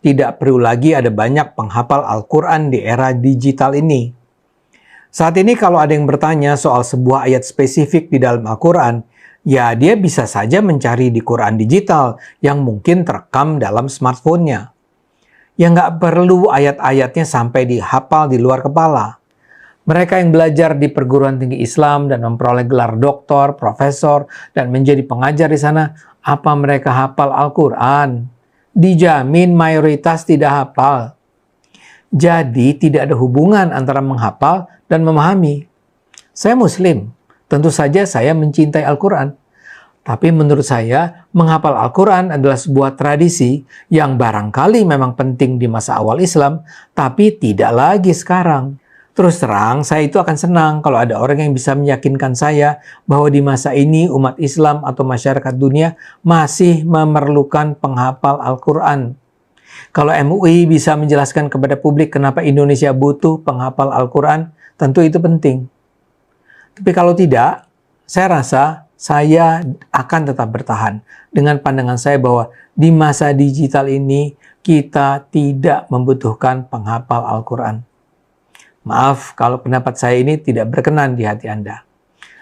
tidak perlu lagi ada banyak penghafal Al-Quran di era digital ini. Saat ini kalau ada yang bertanya soal sebuah ayat spesifik di dalam Al-Quran, ya dia bisa saja mencari di Quran digital yang mungkin terekam dalam smartphone-nya. Ya nggak perlu ayat-ayatnya sampai dihafal di luar kepala. Mereka yang belajar di perguruan tinggi Islam dan memperoleh gelar doktor, profesor, dan menjadi pengajar di sana, apa mereka hafal Al-Quran? Dijamin mayoritas tidak hafal. Jadi tidak ada hubungan antara menghafal dan memahami. Saya Muslim, tentu saja saya mencintai Al-Quran. Tapi menurut saya, menghafal Al-Quran adalah sebuah tradisi yang barangkali memang penting di masa awal Islam, tapi tidak lagi sekarang. Terus terang, saya itu akan senang kalau ada orang yang bisa meyakinkan saya bahwa di masa ini umat Islam atau masyarakat dunia masih memerlukan penghafal Al-Quran. Kalau MUI bisa menjelaskan kepada publik kenapa Indonesia butuh penghafal Al-Quran, tentu itu penting. Tapi kalau tidak, saya rasa saya akan tetap bertahan dengan pandangan saya bahwa di masa digital ini kita tidak membutuhkan penghafal Al-Quran. Maaf kalau pendapat saya ini tidak berkenan di hati Anda.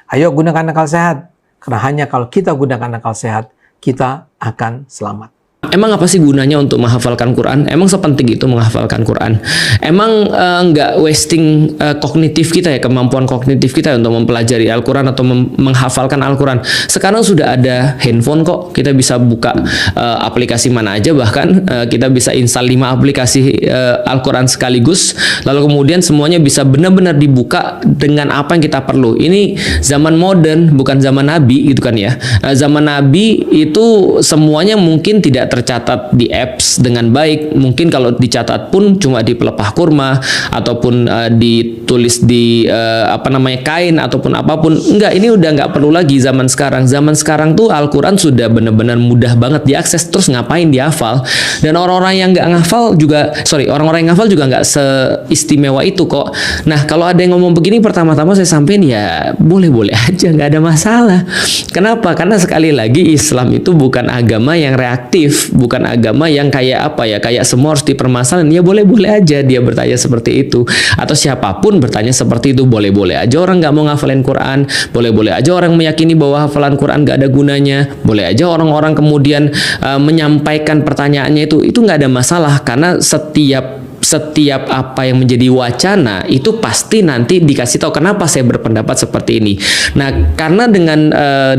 Ayo gunakan akal sehat, karena hanya kalau kita gunakan akal sehat, kita akan selamat. Emang apa sih gunanya untuk menghafalkan Quran? Emang sepenting itu menghafalkan Quran? Emang nggak wasting kognitif kita ya, kemampuan kognitif kita untuk mempelajari Al-Quran atau menghafalkan Al-Quran? Sekarang sudah ada handphone kok, kita bisa buka aplikasi mana aja, bahkan kita bisa install 5 aplikasi Al-Quran sekaligus, lalu kemudian semuanya bisa benar-benar dibuka dengan apa yang kita perlu. Ini zaman modern, bukan zaman Nabi gitu kan ya. Zaman Nabi itu semuanya mungkin tidak tercatat di apps dengan baik. Mungkin kalau dicatat pun cuma di pelepah kurma ataupun ditulis di kain ataupun apapun. Enggak, ini udah nggak perlu lagi zaman sekarang. Zaman sekarang tuh Al-Quran sudah benar-benar mudah banget diakses. Terus ngapain dihafal? Dan orang-orang yang nggak ngafal juga, orang-orang yang ngafal juga nggak seistimewa itu kok. Nah, kalau ada yang ngomong begini, pertama-tama saya sampein ya boleh-boleh aja, nggak ada masalah. Kenapa? Karena sekali lagi Islam itu bukan agama yang reaktif, bukan agama yang kayak semua harus dipermasalahin. Ya boleh-boleh aja dia bertanya seperti itu, atau siapapun bertanya seperti itu. Boleh-boleh aja orang nggak mau ngafalin Quran, boleh-boleh aja orang meyakini bahwa hafalan Quran nggak ada gunanya, boleh aja orang-orang kemudian menyampaikan pertanyaannya itu nggak ada masalah, karena setiap apa yang menjadi wacana itu pasti nanti dikasih tahu kenapa saya berpendapat seperti ini. Nah, karena dengan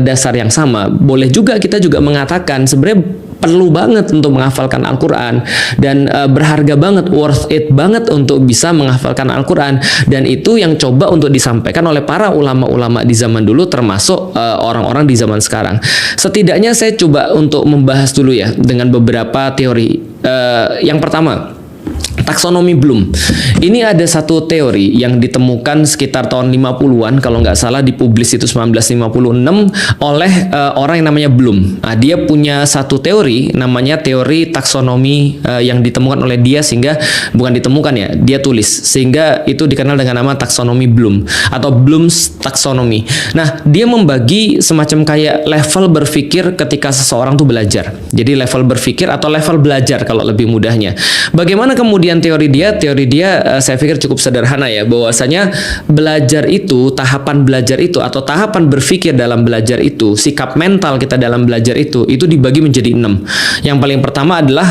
dasar yang sama, boleh juga kita juga mengatakan sebenarnya perlu banget untuk menghafalkan Al-Quran, dan berharga banget, worth it banget untuk bisa menghafalkan Al-Quran. Dan itu yang coba untuk disampaikan oleh para ulama-ulama di zaman dulu, termasuk orang-orang di zaman sekarang. Setidaknya saya coba untuk membahas dulu ya dengan beberapa teori. Yang pertama, taksonomi Bloom. Ini ada satu teori yang ditemukan sekitar tahun 50-an, kalau nggak salah dipublis itu 1956 oleh orang yang namanya Bloom. Nah, dia punya satu teori namanya teori taksonomi yang ditemukan oleh dia, sehingga bukan ditemukan ya, dia tulis, sehingga itu dikenal dengan nama taksonomi Bloom atau Bloom's taxonomy. Nah, dia membagi semacam kayak level berpikir ketika seseorang tuh belajar. Jadi level berpikir atau level belajar kalau lebih mudahnya. Bagaimana kemudian teori dia saya pikir cukup sederhana ya, bahwasanya belajar itu, tahapan belajar itu atau tahapan berpikir dalam belajar itu, sikap mental kita dalam belajar itu dibagi menjadi 6. Yang paling pertama adalah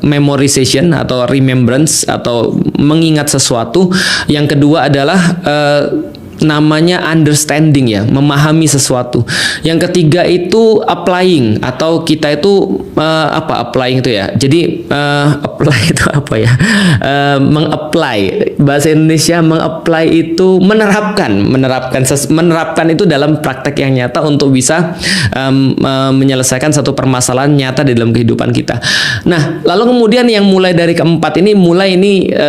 memorization atau remembrance atau mengingat sesuatu. Yang kedua adalah namanya understanding ya, memahami sesuatu. Yang ketiga itu applying, atau kita itu applying itu ya. Jadi apply itu apa ya? Mengapply. Bahasa Indonesia mengapply itu menerapkan itu dalam praktek yang nyata untuk bisa menyelesaikan satu permasalahan nyata di dalam kehidupan kita. Nah, lalu kemudian yang mulai dari keempat ini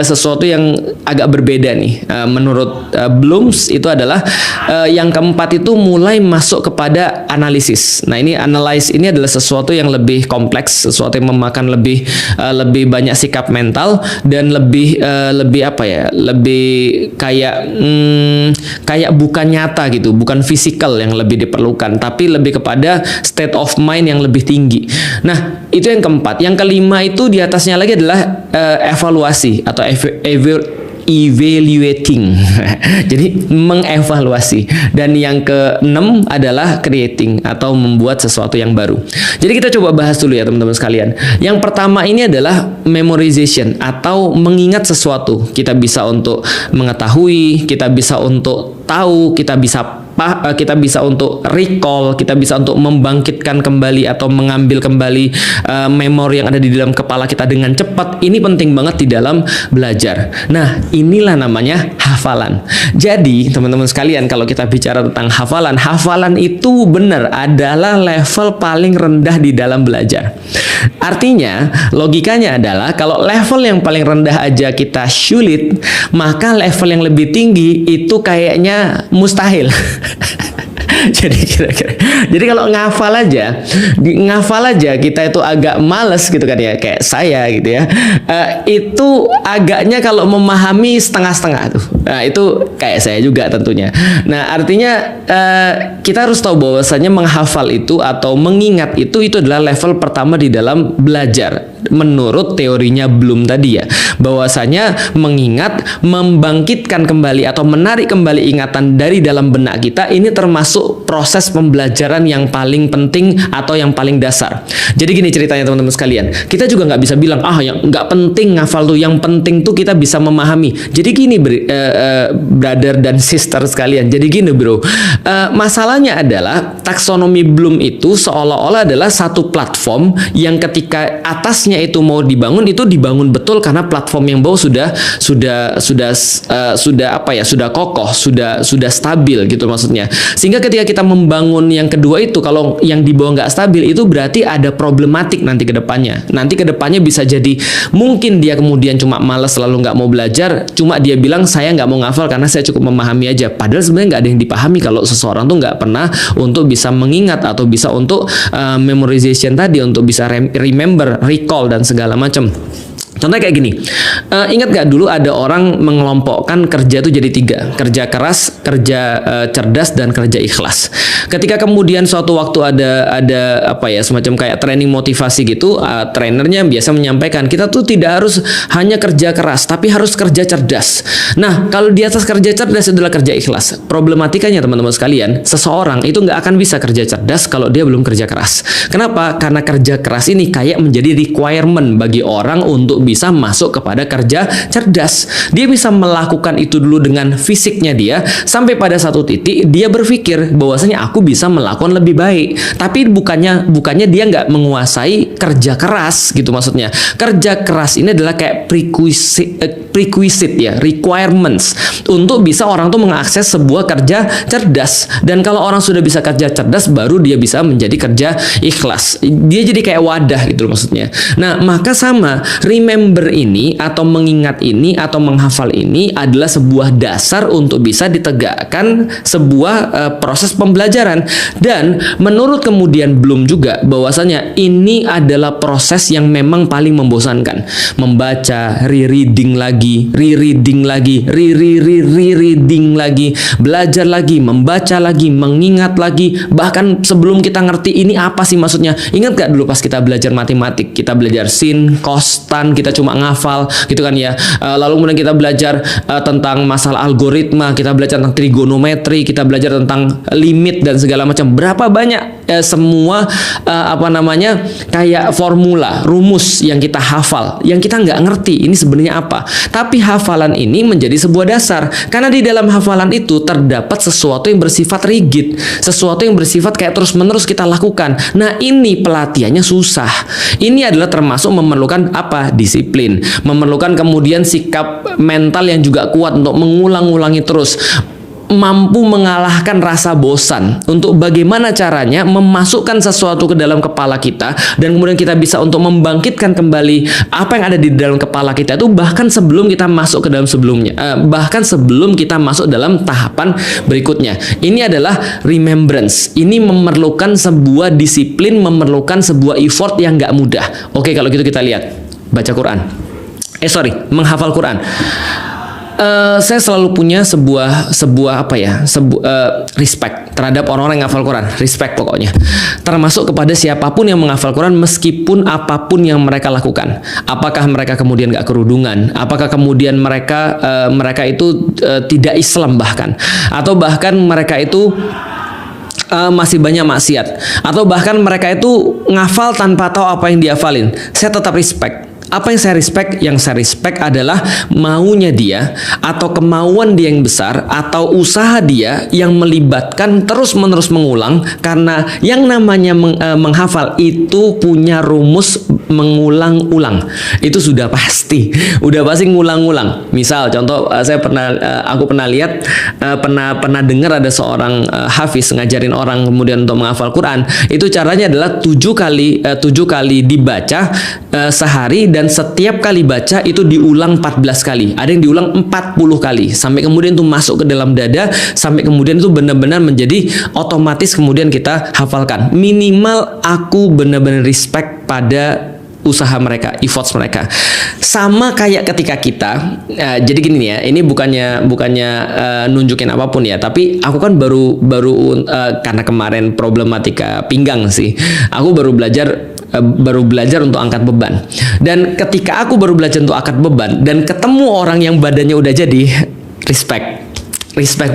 sesuatu yang agak berbeda nih. Menurut Bloom itu adalah yang keempat itu mulai masuk kepada analisis. Nah, ini analyze ini adalah sesuatu yang lebih kompleks, sesuatu yang memakan lebih banyak sikap mental dan lebih apa ya? Lebih kayak bukan nyata gitu, bukan fisikal yang lebih diperlukan, tapi lebih kepada state of mind yang lebih tinggi. Nah, itu yang keempat. Yang kelima itu di atasnya lagi adalah evaluasi atau evaluating. Jadi mengevaluasi. Dan yang keenam adalah creating atau membuat sesuatu yang baru. Jadi kita coba bahas dulu ya teman-teman sekalian. Yang pertama ini adalah memorization atau mengingat sesuatu. Kita bisa untuk mengetahui, kita bisa untuk tahu, kita bisa untuk recall, kita bisa untuk membangkitkan kembali atau mengambil kembali memori yang ada di dalam kepala kita dengan cepat. Ini penting banget di dalam belajar. Nah, inilah namanya hafalan. Jadi, teman-teman sekalian, kalau kita bicara tentang hafalan itu benar adalah level paling rendah di dalam belajar. Artinya, logikanya adalah kalau level yang paling rendah aja kita sulit, maka level yang lebih tinggi itu kayaknya mustahil. Jadi kalau ngafal aja kita itu agak males gitu kan ya, kayak saya gitu ya. Itu agaknya kalau memahami setengah-setengah tuh. Nah, itu kayak saya juga tentunya. Nah, artinya kita harus tahu bahwasanya menghafal itu atau mengingat itu adalah level pertama di dalam belajar. Menurut teorinya Bloom tadi ya, bahwasanya mengingat, membangkitkan kembali atau menarik kembali ingatan dari dalam benak kita, ini termasuk proses pembelajaran yang paling penting atau yang paling dasar. Jadi gini ceritanya teman-teman sekalian, kita juga nggak bisa bilang yang nggak penting ngafal tuh, yang penting tuh kita bisa memahami. Jadi gini brother dan sister sekalian, jadi gini bro, masalahnya adalah taksonomi Bloom itu seolah-olah adalah satu platform yang ketika atasnya itu mau dibangun, itu dibangun betul karena platform yang bawah sudah kokoh, sudah stabil gitu maksudnya. Sehingga ketika kita membangun yang kedua itu, kalau yang di bawah nggak stabil, itu berarti ada problematik nanti ke depannya. Nanti ke depannya bisa jadi mungkin dia kemudian cuma malas lalu nggak mau belajar, cuma dia bilang saya nggak mau ngafal karena saya cukup memahami aja. Padahal sebenarnya nggak ada yang dipahami kalau seseorang tuh nggak pernah untuk bisa mengingat atau bisa untuk memorization tadi, untuk bisa remember, recall dan segala macam. Contohnya kayak gini, ingat gak dulu ada orang mengelompokkan kerja itu jadi 3, kerja keras, kerja cerdas, dan kerja ikhlas. Ketika kemudian suatu waktu ada apa ya, semacam kayak training motivasi gitu, trainernya biasa menyampaikan kita tuh tidak harus hanya kerja keras, tapi harus kerja cerdas. Nah, kalau di atas kerja cerdas adalah kerja ikhlas. Problematikanya teman-teman sekalian, seseorang itu nggak akan bisa kerja cerdas kalau dia belum kerja keras. Kenapa? Karena kerja keras ini kayak menjadi requirement bagi orang untuk bisa masuk kepada kerja cerdas. Dia bisa melakukan itu dulu dengan fisiknya dia, sampai pada satu titik dia berpikir bahwasanya aku bisa melakukan lebih baik. Tapi bukannya dia nggak menguasai kerja keras gitu maksudnya. Kerja keras ini adalah kayak prerequisite ya, requirements untuk bisa orang tuh mengakses sebuah kerja cerdas. Dan kalau orang sudah bisa kerja cerdas, baru dia bisa menjadi kerja ikhlas. Dia jadi kayak wadah gitu maksudnya. Nah, maka sama, remember ini atau mengingat ini atau menghafal ini adalah sebuah dasar untuk bisa ditegakkan sebuah proses pembelajaran. Dan menurut kemudian Bloom juga bahwasanya ini adalah proses yang memang paling membosankan. Membaca, rereading lagi, rereading lagi, rereading lagi, belajar lagi, membaca lagi, mengingat lagi, bahkan sebelum kita ngerti ini apa sih maksudnya. Ingat gak dulu pas kita belajar matematik, kita belajar sin, cos, tan, kita cuma ngafal gitu kan ya. Lalu kemudian kita belajar tentang masalah algoritma, kita belajar tentang trigonometri, kita belajar tentang limit dan segala macam. Berapa banyak semua kayak formula, rumus yang kita hafal, yang kita nggak ngerti ini sebenarnya apa. Tapi hafalan ini menjadi sebuah dasar, karena di dalam hafalan itu terdapat sesuatu yang bersifat rigid, sesuatu yang bersifat kayak terus-menerus kita lakukan. Nah, ini pelatihannya susah. Ini adalah termasuk memerlukan disiplin, memerlukan kemudian sikap mental yang juga kuat untuk mengulang-ulangi terus. mampu mengalahkan rasa bosan, untuk bagaimana caranya memasukkan sesuatu ke dalam kepala kita dan kemudian kita bisa untuk membangkitkan kembali apa yang ada di dalam kepala kita itu bahkan sebelum kita masuk ke dalam sebelumnya, bahkan sebelum kita masuk dalam tahapan berikutnya. Ini adalah remembrance. Ini memerlukan sebuah disiplin, memerlukan sebuah effort yang nggak mudah. Oke, kalau gitu kita lihat baca Quran. Menghafal Quran. Saya selalu punya sebuah respect terhadap orang-orang yang menghafal Quran, respect pokoknya. Termasuk kepada siapapun yang menghafal Quran, meskipun apapun yang mereka lakukan. Apakah mereka kemudian gak kerudungan? Apakah kemudian mereka itu tidak Islam bahkan? Atau bahkan mereka itu masih banyak maksiat? Atau bahkan mereka itu ngafal tanpa tahu apa yang dihafalin? Saya tetap respect. Apa yang saya respect? Yang saya respect adalah maunya dia, atau kemauan dia yang besar, atau usaha dia yang melibatkan terus-menerus mengulang, karena yang namanya menghafal itu punya rumus mengulang-ulang. Itu sudah pasti ngulang-ulang. Misal contoh, aku pernah lihat, pernah dengar ada seorang hafiz ngajarin orang kemudian untuk menghafal Quran. Itu caranya adalah 7 kali dibaca sehari, dan setiap kali baca itu diulang 14 kali. Ada yang diulang 40 kali sampai kemudian itu masuk ke dalam dada, sampai kemudian itu benar-benar menjadi otomatis kemudian kita hafalkan. Minimal aku benar-benar respect pada usaha mereka, efforts mereka. Sama kayak ketika kita, jadi gini ya, ini bukannya nunjukin apapun ya, tapi aku kan baru karena kemarin problematika pinggang sih, aku baru belajar untuk angkat beban. Dan ketika aku baru belajar untuk angkat beban dan ketemu orang yang badannya udah jadi, respect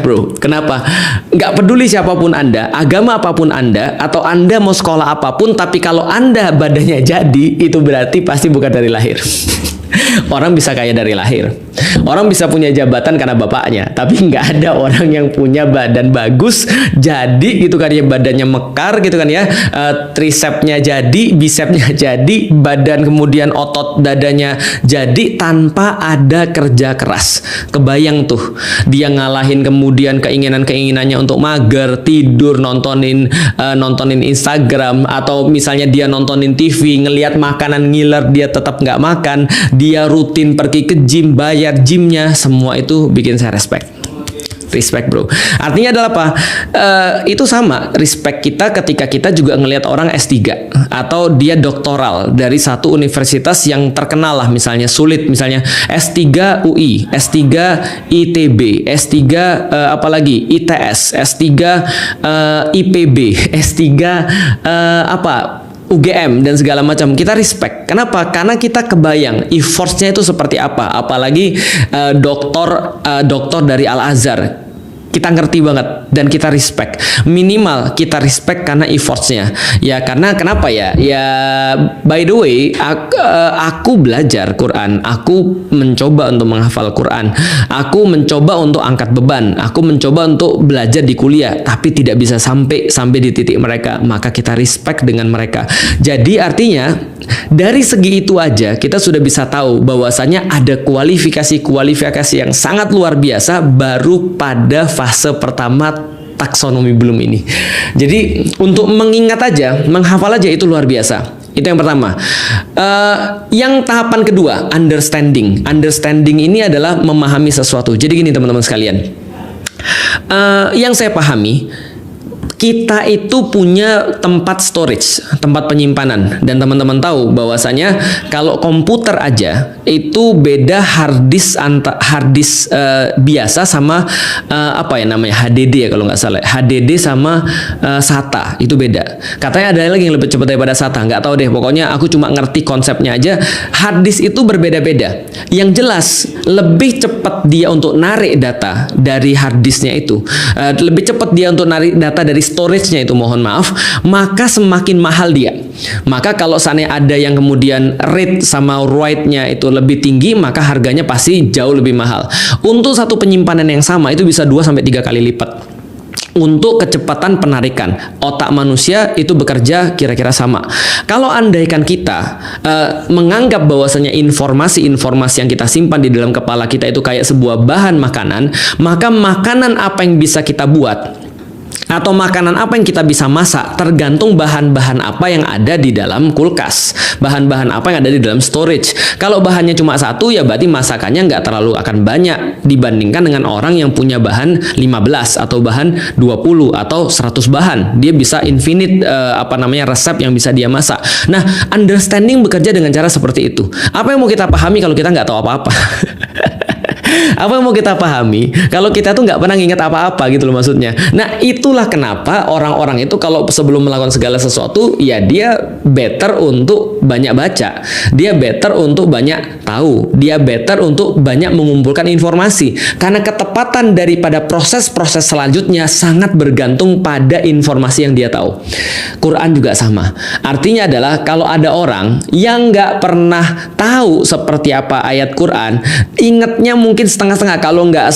bro. Kenapa? Nggak peduli siapapun Anda, agama apapun Anda, atau Anda mau sekolah apapun, tapi kalau Anda badannya jadi, itu berarti pasti bukan dari lahir. Orang bisa kaya dari lahir, orang bisa punya jabatan karena bapaknya, tapi nggak ada orang yang punya badan bagus jadi gitu kan ya, badannya mekar gitu kan ya, tricepsnya jadi, bicepsnya jadi, badan kemudian otot dadanya jadi tanpa ada kerja keras. Kebayang tuh dia ngalahin kemudian keinginannya untuk mager, tidur, nontonin Instagram, atau misalnya dia nontonin TV, ngelihat makanan ngiler, dia tetap nggak makan, dia rutin pergi ke gym, bayar gymnya, semua itu bikin saya respect bro. Artinya adalah apa? Itu sama respect kita ketika kita juga ngelihat orang S3 atau dia doktoral dari satu universitas yang terkenal lah, misalnya sulit, misalnya S3 UI, S3 ITB, S3 apalagi ITS, S3 IPB, S3 UGM dan segala macam. Kita respect. Kenapa? Karena kita kebayang effortnya itu seperti apa. Apalagi doktor dari Al-Azhar. Kita ngerti banget dan kita respect. Minimal kita respect karena effortnya. Ya karena kenapa ya? Ya by the way, aku belajar Quran. Aku mencoba untuk menghafal Quran. Aku mencoba untuk angkat beban. Aku mencoba untuk belajar di kuliah, tapi tidak bisa sampai di titik mereka. Maka kita respect dengan mereka. Jadi artinya dari segi itu aja kita sudah bisa tahu bahwasanya ada kualifikasi yang sangat luar biasa baru pada fase pertama taksonomi belum ini. Jadi untuk mengingat aja, menghafal aja itu luar biasa. Itu yang pertama. Yang tahapan kedua, understanding. Understanding ini adalah memahami sesuatu. Jadi gini teman-teman sekalian, yang saya pahami, kita itu punya tempat storage, tempat penyimpanan, dan teman-teman tahu bahwasanya kalau komputer aja itu beda hard disk biasa sama HDD ya kalau nggak salah, HDD sama SATA itu beda. Katanya ada lagi yang lebih cepat daripada SATA, nggak tahu deh. Pokoknya aku cuma ngerti konsepnya aja. Hard disk itu berbeda-beda. Yang jelas lebih cepat dia untuk narik data dari hard disknya itu, lebih cepat dia untuk narik data dari storage-nya itu, mohon maaf, maka semakin mahal dia. Maka kalau seandainya ada yang kemudian read sama write-nya itu lebih tinggi, maka harganya pasti jauh lebih mahal. Untuk satu penyimpanan yang sama itu bisa 2-3 kali lipat. untuk kecepatan penarikan. Otak manusia itu bekerja kira-kira sama. Kalau andaikan kita menganggap bahwasanya informasi-informasi yang kita simpan di dalam kepala kita itu kayak sebuah bahan makanan, maka makanan apa yang bisa kita buat atau makanan apa yang kita bisa masak tergantung bahan-bahan apa yang ada di dalam kulkas, bahan-bahan apa yang ada di dalam storage. Kalau bahannya cuma satu, ya berarti masakannya nggak terlalu akan banyak dibandingkan dengan orang yang punya bahan 15 atau bahan 20 atau 100 bahan. Dia bisa infinite resep yang bisa dia masak. Nah, understanding bekerja dengan cara seperti itu. Apa yang mau kita pahami kalau kita nggak tahu apa-apa? Apa yang mau kita pahami kalau kita tuh nggak pernah nginget apa-apa gitu loh maksudnya. Nah, itulah kenapa orang-orang itu kalau sebelum melakukan segala sesuatu, ya dia better untuk banyak baca, dia better untuk banyak tahu, dia better untuk banyak mengumpulkan informasi, karena ketepatan daripada proses-proses selanjutnya sangat bergantung pada informasi yang dia tahu. Quran juga sama. Artinya adalah kalau ada orang yang nggak pernah tahu seperti apa ayat Quran, ingatnya mungkin setengah-setengah. Kalau nggak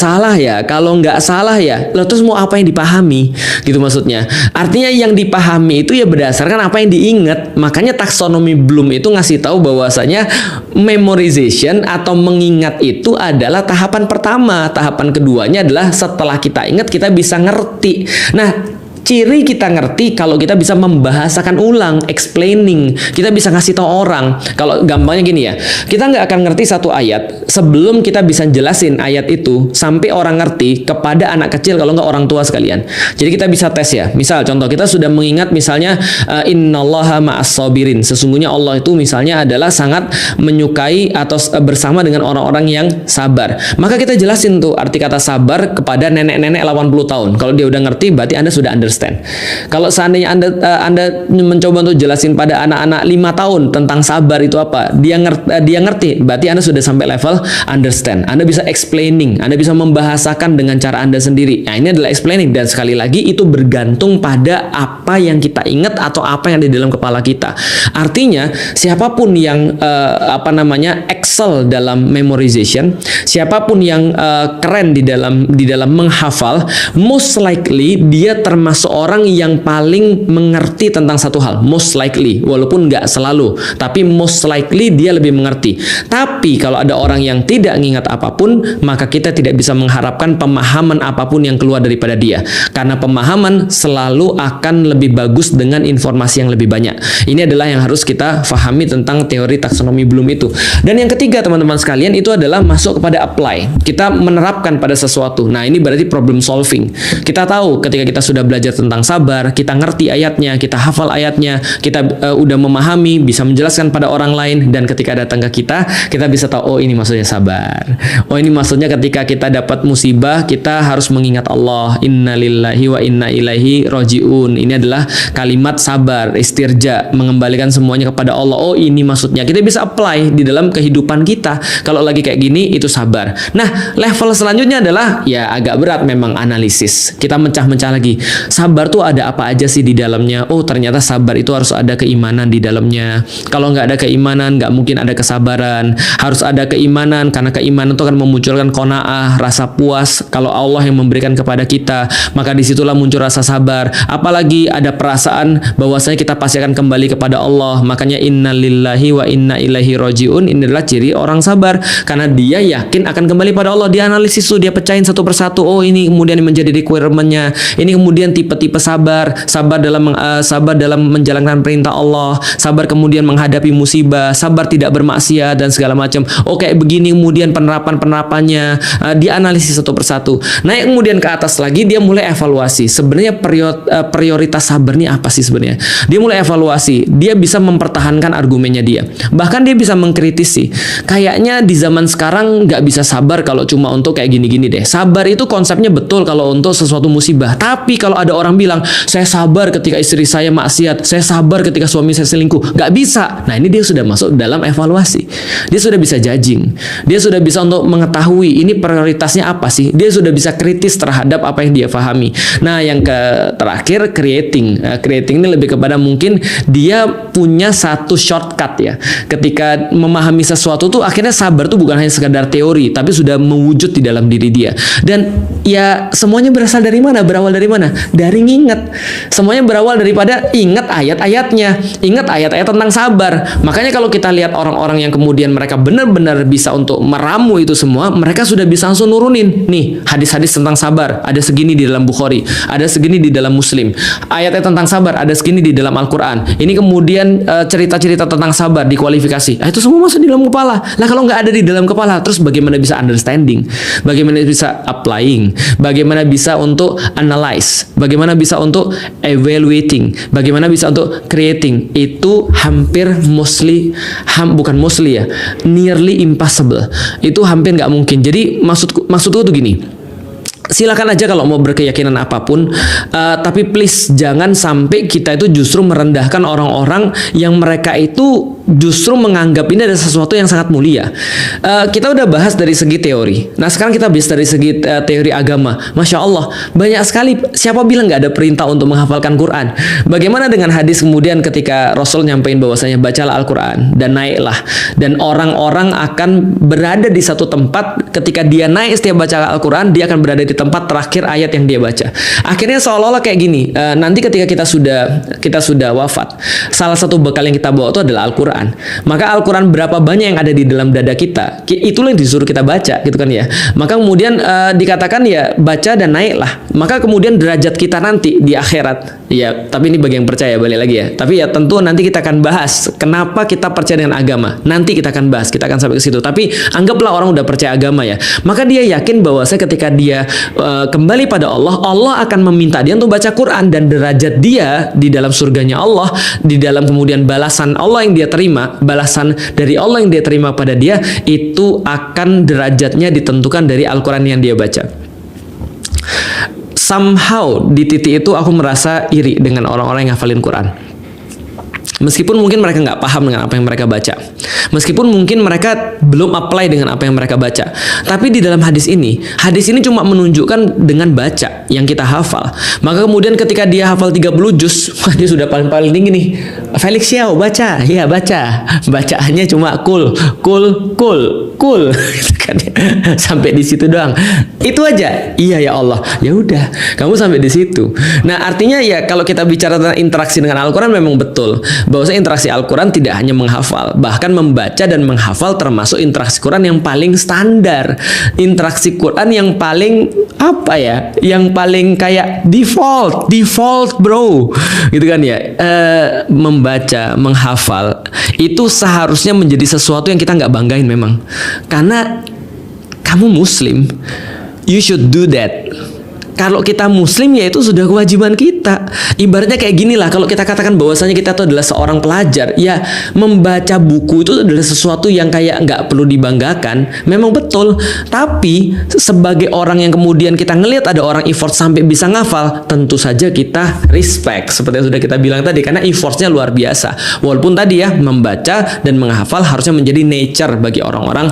salah ya, lalu terus mau apa yang dipahami gitu maksudnya. Artinya yang dipahami itu ya berdasarkan apa yang diingat. Makanya taksonomi Bloom itu ngasih tahu bahwasanya memorization atau mengingat itu adalah tahapan pertama. Tahapan keduanya adalah setelah kita ingat kita bisa ngerti. Nah, ciri kita ngerti kalau kita bisa membahasakan ulang, explaining. Kita bisa ngasih tahu orang. Kalau gampangnya gini ya, kita nggak akan ngerti satu ayat sebelum kita bisa jelasin ayat itu sampai orang ngerti kepada anak kecil, kalau nggak orang tua sekalian. Jadi kita bisa tes ya. Misal contoh, kita sudah mengingat misalnya innallaha ma'as-sabirin. Sesungguhnya Allah itu misalnya adalah sangat menyukai atau bersama dengan orang-orang yang sabar. Maka kita jelasin tuh arti kata sabar kepada nenek-nenek 80 tahun. Kalau dia udah ngerti, berarti Anda sudah understand. Kalau seandainya Anda mencoba untuk jelasin pada anak-anak 5 tahun tentang sabar itu apa, dia ngerti, berarti Anda sudah sampai level understand. Anda bisa explaining, Anda bisa membahasakan dengan cara Anda sendiri. Nah, ini adalah explaining, dan sekali lagi itu bergantung pada apa yang kita ingat atau apa yang ada di dalam kepala kita. Artinya siapapun yang excel dalam memorization, siapapun yang keren di dalam menghafal, most likely dia termasuk orang yang paling mengerti tentang satu hal. Most likely, walaupun nggak selalu, tapi most likely dia lebih mengerti. Tapi kalau ada orang yang tidak mengingat apapun, maka kita tidak bisa mengharapkan pemahaman apapun yang keluar daripada dia, karena pemahaman selalu akan lebih bagus dengan informasi yang lebih banyak. Ini adalah yang harus kita fahami tentang teori taksonomi Bloom itu. Dan yang ketiga, teman-teman sekalian, itu adalah masuk kepada apply. Kita menerapkan pada sesuatu. Nah, ini berarti problem solving. Kita tahu ketika kita sudah belajar tentang sabar, kita ngerti ayatnya, kita hafal ayatnya, kita udah memahami, bisa menjelaskan pada orang lain, dan ketika datang ke kita bisa tahu, oh ini maksudnya sabar. Oh ini maksudnya ketika kita dapat musibah, kita harus mengingat Allah. Innalillahi wa inna ilaihi roji'un. Ini adalah kalimat sabar, istirja, mengembalikan semuanya kepada Allah. Oh ini maksudnya. Kita bisa apply di dalam kehidupan kita. Kalau lagi kayak gini, itu sabar. Nah, level selanjutnya adalah ya agak berat memang, analisis. Kita mencah-mencah lagi. Sabar tuh ada apa aja sih di dalamnya? Oh ternyata sabar itu harus ada keimanan di dalamnya. Kalau nggak ada keimanan, nggak mungkin ada kesabaran. Harus ada keimanan, karena keimanan itu akan memunculkan qanaah, rasa puas. Kalau Allah yang memberikan kepada kita, maka disitulah muncul rasa sabar. Apalagi ada perasaan bahwasanya kita pasti akan kembali kepada Allah. Makanya innalillahi wa inna ilaihi roji'un. Ini adalah ciri orang sabar, karena dia yakin akan kembali pada Allah. Dia analisis tuh, dia pecahin satu persatu. Oh ini kemudian menjadi requirement-nya. Ini kemudian tipe-tipe sabar dalam menjalankan perintah Allah, sabar kemudian menghadapi musibah, sabar tidak bermaksiat dan segala macam. Oh kayak begini kemudian penerapannya, dia analisis satu persatu. Naik kemudian ke atas lagi, dia mulai evaluasi. Sebenarnya prioritas sabar ini apa sih sebenarnya? Dia mulai evaluasi, dia bisa mempertahankan argumennya dia. Bahkan dia bisa mengkritisi. Kayaknya di zaman sekarang nggak bisa sabar kalau cuma untuk kayak gini-gini deh. Sabar itu konsepnya betul kalau untuk sesuatu musibah. Tapi kalau ada ada orang bilang, saya sabar ketika istri saya maksiat, saya sabar ketika suami saya selingkuh. Nggak bisa. Nah, ini dia sudah masuk dalam evaluasi. Dia sudah bisa judging. Dia sudah bisa untuk mengetahui ini prioritasnya apa sih. Dia sudah bisa kritis terhadap apa yang dia pahami. Nah, yang terakhir creating. Creating ini lebih kepada mungkin dia punya satu shortcut ya. Ketika memahami sesuatu tuh akhirnya sabar tuh bukan hanya sekadar teori, tapi sudah mewujud di dalam diri dia. Dan ya semuanya berasal dari mana? Berawal dari mana? Dari nginget. Semuanya berawal daripada ingat ayat-ayatnya, ingat ayat-ayat tentang sabar. Makanya kalau kita lihat orang-orang yang kemudian mereka benar-benar bisa untuk meramu itu semua, mereka sudah bisa langsung nurunin. Nih, hadis-hadis tentang sabar ada segini di dalam Bukhari, ada segini di dalam Muslim. Ayat-ayat tentang sabar ada segini di dalam Al-Quran. Ini kemudian cerita-cerita tentang sabar dikualifikasi. Itu semua masuk di dalam kepala. Nah, kalau nggak ada di dalam kepala, terus bagaimana bisa understanding? Bagaimana bisa applying? Bagaimana bisa untuk analyze? Bagaimana bisa untuk evaluating? Bagaimana bisa untuk creating? Itu hampir bukan mostly ya, nearly impossible. Itu hampir nggak mungkin. Jadi maksudku tuh gini. Silakan aja kalau mau berkeyakinan apapun, tapi please jangan sampai kita itu justru merendahkan orang-orang yang mereka itu justru menganggap ini ada sesuatu yang sangat mulia. Kita udah bahas dari segi teori. Nah, sekarang kita bahas dari segi teori agama. Masya Allah, banyak sekali. Siapa bilang nggak ada perintah untuk menghafalkan Quran? Bagaimana dengan hadis kemudian ketika Rasul nyampein bahwasanya bacalah Al-Quran dan naiklah, dan orang-orang akan berada di satu tempat. Ketika dia naik setiap baca Al-Quran, dia akan berada di tempat terakhir ayat yang dia baca. Akhirnya seolah-olah kayak gini. Nanti ketika kita sudah wafat, salah satu bekal yang kita bawa itu adalah Al-Quran. Maka Al-Quran berapa banyak yang ada di dalam dada kita, itulah yang disuruh kita baca, gitu kan ya. Maka kemudian dikatakan ya baca dan naiklah. Maka kemudian derajat kita nanti di akhirat, ya. Tapi ini bagi yang percaya, balik lagi ya. Tapi ya tentu nanti kita akan bahas kenapa kita percaya dengan agama. Nanti kita akan bahas, kita akan sampai ke situ. Tapi anggaplah orang udah percaya agama ya. Maka dia yakin bahwa ketika dia kembali pada Allah, Allah akan meminta dia untuk baca Quran, dan derajat dia di dalam surganya Allah, di dalam kemudian balasan Allah yang dia terima, balasan dari Allah yang dia terima pada dia, itu akan derajatnya ditentukan dari Al-Quran yang dia baca. Somehow di titik itu aku merasa iri dengan orang-orang yang hafalin Quran. Meskipun mungkin mereka nggak paham dengan apa yang mereka baca, meskipun mungkin mereka belum apply dengan apa yang mereka baca, tapi di dalam hadis ini cuma menunjukkan dengan baca yang kita hafal. Maka kemudian ketika dia hafal 30 juz, wah dia sudah paling tinggi nih. Felix Xiao baca, ya baca, bacaannya cuma cool, gitu kan ya. Sampai di situ doang. Itu aja. Iya ya Allah. Ya udah, kamu sampai di situ. Nah, artinya ya kalau kita bicara tentang interaksi dengan Al-Quran, memang betul bahwasanya interaksi Al-Quran tidak hanya menghafal, bahkan membaca dan menghafal termasuk interaksi Quran yang paling standar, interaksi Quran yang paling apa ya, yang paling kayak default bro, gitu kan ya. Membaca, menghafal itu seharusnya menjadi sesuatu yang kita nggak banggain memang, karena kamu Muslim, you should do that. Kalau kita Muslim, ya itu sudah kewajiban kita. Ibaratnya kayak gini lah, kalau kita katakan bahwasanya kita itu adalah seorang pelajar, ya membaca buku itu adalah sesuatu yang kayak nggak perlu dibanggakan. Memang betul, tapi sebagai orang yang kemudian kita ngelihat ada orang effort sampai bisa ngafal, tentu saja kita respect, seperti yang sudah kita bilang tadi, karena effortnya luar biasa. Walaupun tadi ya, membaca dan menghafal harusnya menjadi nature bagi orang-orang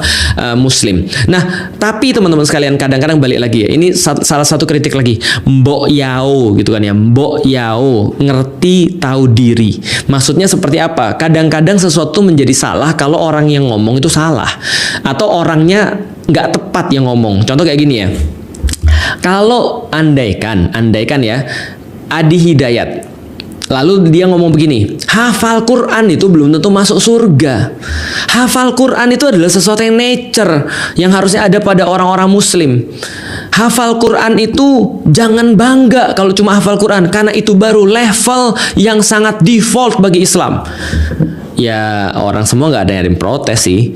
Muslim. Nah, tapi teman-teman sekalian, kadang-kadang balik lagi ya, ini salah satu kritik lagi, mbok yao gitu kan ya, mbok yao, ngerti tahu diri. Maksudnya seperti apa? Kadang-kadang sesuatu menjadi salah kalau orang yang ngomong itu salah, atau orangnya nggak tepat yang ngomong. Contoh kayak gini ya, kalau andaikan ya, Adi Hidayat, lalu dia ngomong begini, hafal Quran itu belum tentu masuk surga. Hafal Quran itu adalah sesuatu yang nature, yang harusnya ada pada orang-orang Muslim. Hafal Quran itu jangan bangga kalau cuma hafal Quran, karena itu baru level yang sangat default bagi Islam. ya orang semua nggak ada yang protes sih.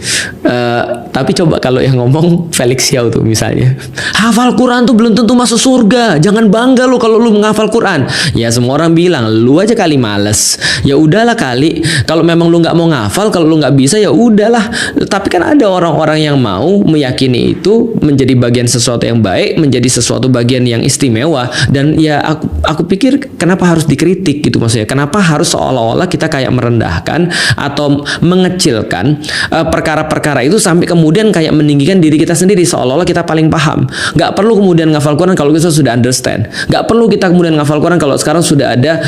Tapi coba kalau yang ngomong Felix Xiao tuh misalnya, hafal Quran tuh belum tentu masuk surga, jangan bangga lu kalau lu menghafal Quran. Ya semua orang bilang lu aja kali males. Ya udahlah kali, kalau memang lu nggak mau ngafal, kalau lu nggak bisa ya udahlah. Tapi kan ada orang-orang yang mau meyakini itu menjadi bagian sesuatu yang baik, menjadi sesuatu bagian yang istimewa. Dan ya aku pikir kenapa harus dikritik gitu, maksudnya kenapa harus seolah-olah kita kayak merendahkan atau mengecilkan perkara-perkara itu sampai kemudian kayak meninggikan diri kita sendiri seolah-olah kita paling paham. Nggak perlu kemudian ngafal Quran kalau kita sudah understand. Nggak perlu kita kemudian ngafal Quran kalau sekarang sudah ada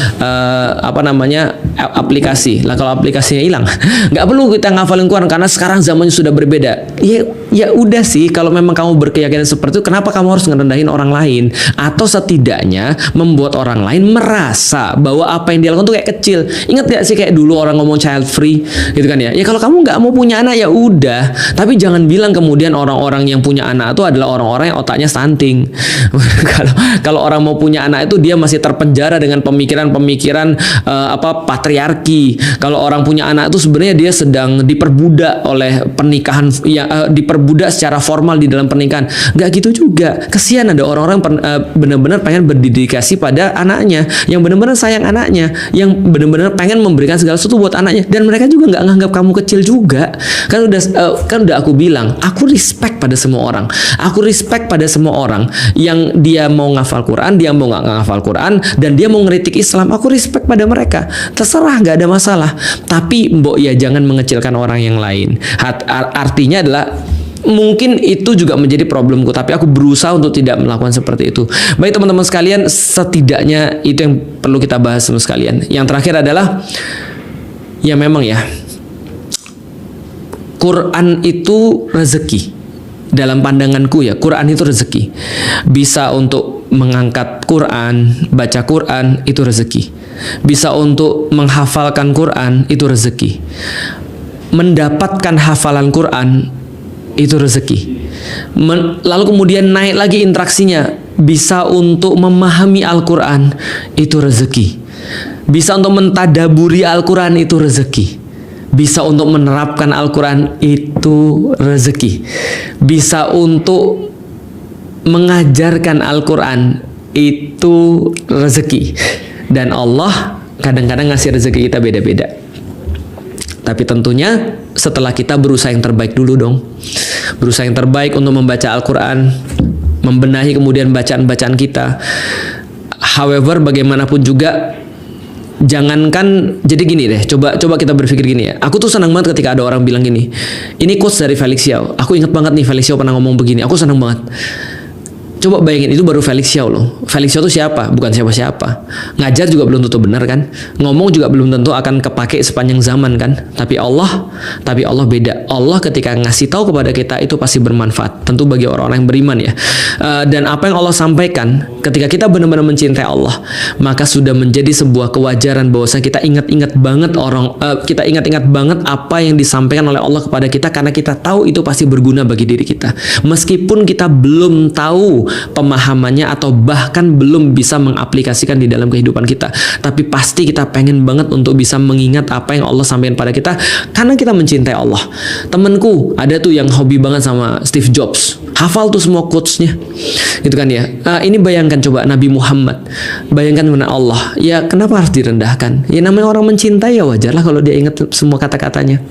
aplikasi. Lah kalau aplikasinya hilang, nggak perlu kita ngafalin Quran karena sekarang zamannya sudah berbeda. Ya udah sih, kalau memang kamu berkeyakinan seperti itu, kenapa kamu harus ngerendahin orang lain? Atau setidaknya membuat orang lain merasa bahwa apa yang dia lakukan itu kayak kecil. Ingat gak sih kayak dulu orang ngomong child free gitu kan ya? Ya kalau kamu nggak mau punya anak ya udah. Tapi jangan bilang kemudian orang-orang yang punya anak itu adalah orang-orang yang otaknya stunting. Kalau orang mau punya anak itu dia masih terpenjara dengan pemikiran-pemikiran patriarki. Kalau orang punya anak itu sebenarnya dia sedang diperbudak oleh pernikahan, ya diperbudak secara formal di dalam pernikahan. Nggak gitu juga. Kesian ada orang-orang benar-benar pengen berdedikasi pada anaknya, yang benar-benar sayang anaknya, yang benar-benar pengen memberikan segala sesuatu buat anaknya, dan mereka juga nggak nganggap kamu kecil juga. Kan udah aku bilang, aku respect pada semua orang. Aku respect pada semua orang yang dia mau ngafal Quran, dia mau nggak ngafal Quran, dan dia mau ngeritik Islam. Aku respect pada mereka. Terserah, nggak ada masalah. Tapi mbok ya jangan mengecilkan orang yang lain. Artinya adalah mungkin itu juga menjadi problemku, tapi aku berusaha untuk tidak melakukan seperti itu. Baik teman-teman sekalian, setidaknya itu yang perlu kita bahas semua sekalian. Yang terakhir adalah, ya memang ya, Quran itu rezeki. Dalam pandanganku ya, Quran itu rezeki. Bisa untuk mengangkat Quran, baca Quran, itu rezeki. Bisa untuk menghafalkan Quran, itu rezeki. Mendapatkan hafalan Quran, itu rezeki. Lalu kemudian naik lagi interaksinya, bisa untuk memahami Al-Quran, itu rezeki. Bisa untuk mentadaburi Al-Quran, itu rezeki. Bisa untuk menerapkan Al-Quran, itu rezeki. Bisa untuk mengajarkan Al-Quran, itu rezeki. Dan Allah kadang-kadang ngasih rezeki kita beda-beda. Tapi tentunya setelah kita berusaha yang terbaik dulu dong. Berusaha yang terbaik untuk membaca Al-Quran, membenahi kemudian bacaan-bacaan kita. However, bagaimanapun juga, jangankan, jadi gini deh, coba kita berpikir gini ya. Aku tuh senang banget ketika ada orang bilang gini, ini quotes dari Felix Xiao. Aku ingat banget nih, Felix Xiao pernah ngomong begini. Aku senang banget. Coba bayangin, itu baru Felix Xiao loh. Felix Xiao itu siapa? Bukan siapa-siapa. Ngajar juga belum tentu benar kan? Ngomong juga belum tentu akan kepake sepanjang zaman kan? Tapi Allah beda. Allah ketika ngasih tahu kepada kita itu pasti bermanfaat. Tentu bagi orang-orang yang beriman ya. Dan apa yang Allah sampaikan, ketika kita benar-benar mencintai Allah, maka sudah menjadi sebuah kewajaran bahwasanya kita ingat-ingat banget kita ingat-ingat banget apa yang disampaikan oleh Allah kepada kita, karena kita tahu itu pasti berguna bagi diri kita. Meskipun kita belum tahu pemahamannya atau bahkan belum bisa mengaplikasikan di dalam kehidupan kita, tapi pasti kita pengen banget untuk bisa mengingat apa yang Allah sampaikan pada kita karena kita mencintai Allah. Temenku ada tuh yang hobi banget sama Steve Jobs, hafal tuh semua quotes-nya gitu kan ya. Ini bayangkan coba Nabi Muhammad, bayangkan benar Allah, ya kenapa harus direndahkan? Ya namanya orang mencintai, ya wajarlah kalau dia ingat semua kata-katanya.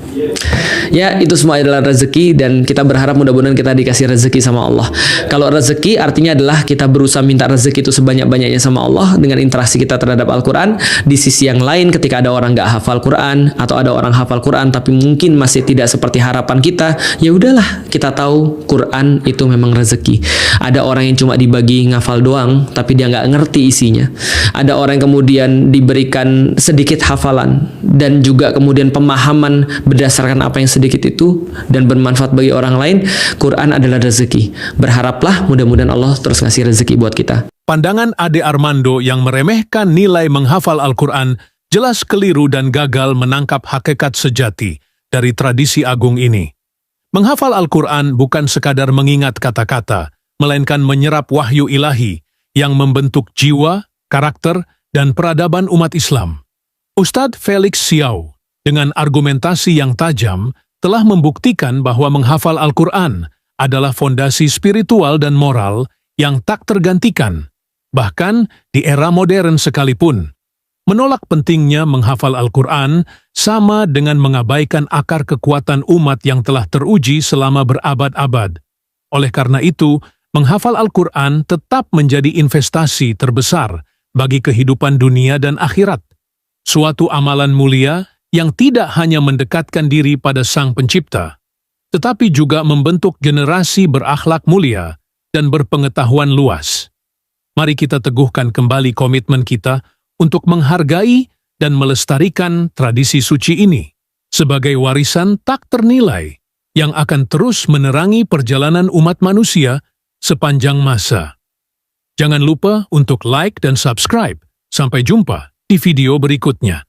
Ya itu semua adalah rezeki, dan kita berharap mudah-mudahan kita dikasih rezeki sama Allah. Kalau rezeki artinya adalah kita berusaha minta rezeki itu sebanyak-banyaknya sama Allah dengan interaksi kita terhadap Al-Quran. Di sisi yang lain, ketika ada orang nggak hafal Quran atau ada orang hafal Quran tapi mungkin masih tidak seperti harapan kita, ya udahlah, kita tahu Quran itu memang rezeki. Ada orang yang cuma dibagi ngafal doang tapi dia nggak ngerti isinya. Ada orang yang kemudian diberikan sedikit hafalan dan juga kemudian pemahaman berdasarkan apa yang sedikit itu dan bermanfaat bagi orang lain. Quran adalah rezeki. Berharaplah mudah-mudahan Allah terus ngasih rezeki buat kita. Pandangan Ade Armando yang meremehkan nilai menghafal Al-Quran jelas keliru dan gagal menangkap hakikat sejati dari tradisi agung ini. Menghafal Al-Quran bukan sekadar mengingat kata-kata, melainkan menyerap wahyu ilahi yang membentuk jiwa, karakter, dan peradaban umat Islam. Ustadz Felix Xiao dengan argumentasi yang tajam, telah membuktikan bahwa menghafal Al-Quran adalah fondasi spiritual dan moral yang tak tergantikan, bahkan di era modern sekalipun. Menolak pentingnya menghafal Al-Quran sama dengan mengabaikan akar kekuatan umat yang telah teruji selama berabad-abad. Oleh karena itu, menghafal Al-Quran tetap menjadi investasi terbesar bagi kehidupan dunia dan akhirat. Suatu amalan mulia yang tidak hanya mendekatkan diri pada Sang Pencipta, tetapi juga membentuk generasi berakhlak mulia dan berpengetahuan luas. Mari kita teguhkan kembali komitmen kita untuk menghargai dan melestarikan tradisi suci ini sebagai warisan tak ternilai yang akan terus menerangi perjalanan umat manusia sepanjang masa. Jangan lupa untuk like dan subscribe. Sampai jumpa di video berikutnya.